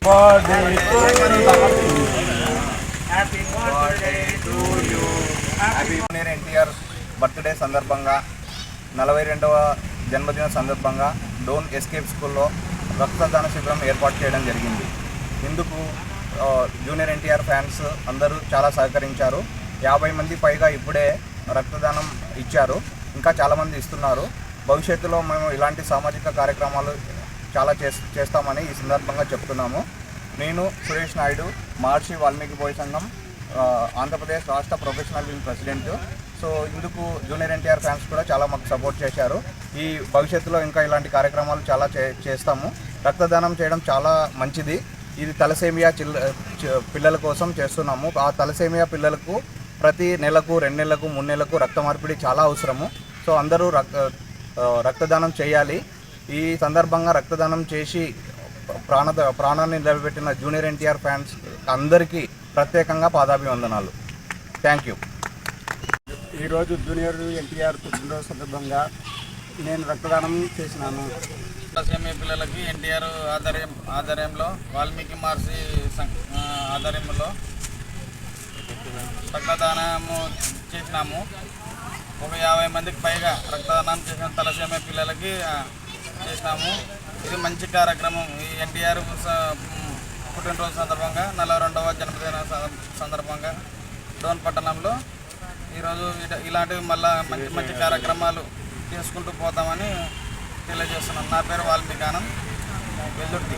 Birthday happy birthday to you. Happy NTR birthday సందర్భంగా 42వ జన్మదిన సందర్భంగా డోన్ ఎస్కేప్ స్కూల్లో రక్తదాన శిబిరం ఏర్పాటు చేయడం జరిగింది. ఇందుకు జూనియర్ ఎన్టీఆర్ ఫ్యాన్స్ అందరూ చాలా సహకరించారు. 50 మంది పైగా ఇప్పుడే రక్తదానం ఇచ్చారు. ఇంకా చాలామంది ఇస్తున్నారు. భవిష్యత్తులో మేము ఇలాంటి సామాజిక కార్యక్రమాలు చాలా చేస్తామని ఈ సందర్భంగా చెప్తున్నాము. నేను సురేష్ నాయుడు, మహర్షి వాల్మీకి బోయ్ సంఘం ఆంధ్రప్రదేశ్ రాష్ట్ర ప్రొఫెషనల్ వింగ్ ప్రెసిడెంట్. సో ఇందుకు జూనియర్ ఎన్టీఆర్ ఫ్యాన్స్ కూడా చాలా మాకు సపోర్ట్ చేశారు. ఈ భవిష్యత్తులో ఇంకా ఇలాంటి కార్యక్రమాలు చాలా చేస్తాము. రక్తదానం చేయడం చాలా మంచిది. ఇది తలసేమియా పిల్లల కోసం చేస్తున్నాము. ఆ తలసేమియా పిల్లలకు ప్రతి నెలకు 2 నెలలకు 3 నెలలకు రక్త మార్పిడి చాలా అవసరము. సో అందరూ రక్తదానం చేయాలి. ఈ సందర్భంగా రక్తదానం చేసి ప్రాణాన్ని నిలబెట్టిన జూనియర్ ఎన్టీఆర్ ఫ్యాన్స్ అందరికీ ప్రత్యేకంగా పాదాభివందనాలు. Thank you. ఈరోజు జూనియర్ ఎన్టీఆర్ పుట్టినరోజు సందర్భంగా నేను రక్తదానం చేసినాను. తలసేమియా పిల్లలకి ఎన్టీఆర్ ఆధ్వర్యంలో వాల్మీకి మహర్షి ఆధ్వర్యంలో రక్తదానము చేసినాము. ఒక 50 మందికి పైగా రక్తదానం చేసిన తలసేమియా పిల్లలకి చేసినాము. ఇది మంచి కార్యక్రమం. ఈ ఎన్టీఆర్ పుట్టినరోజు సందర్భంగా 42వ జన్మదిన సందర్భంగా డోన్ పట్టణంలో ఈరోజు ఇలాంటివి మళ్ళీ మంచి మంచి కార్యక్రమాలు చేసుకుంటూ పోతామని తెలియజేస్తున్నాను. నా పేరు వాల్మీకి ఆనంద్, వెల్దుర్తి.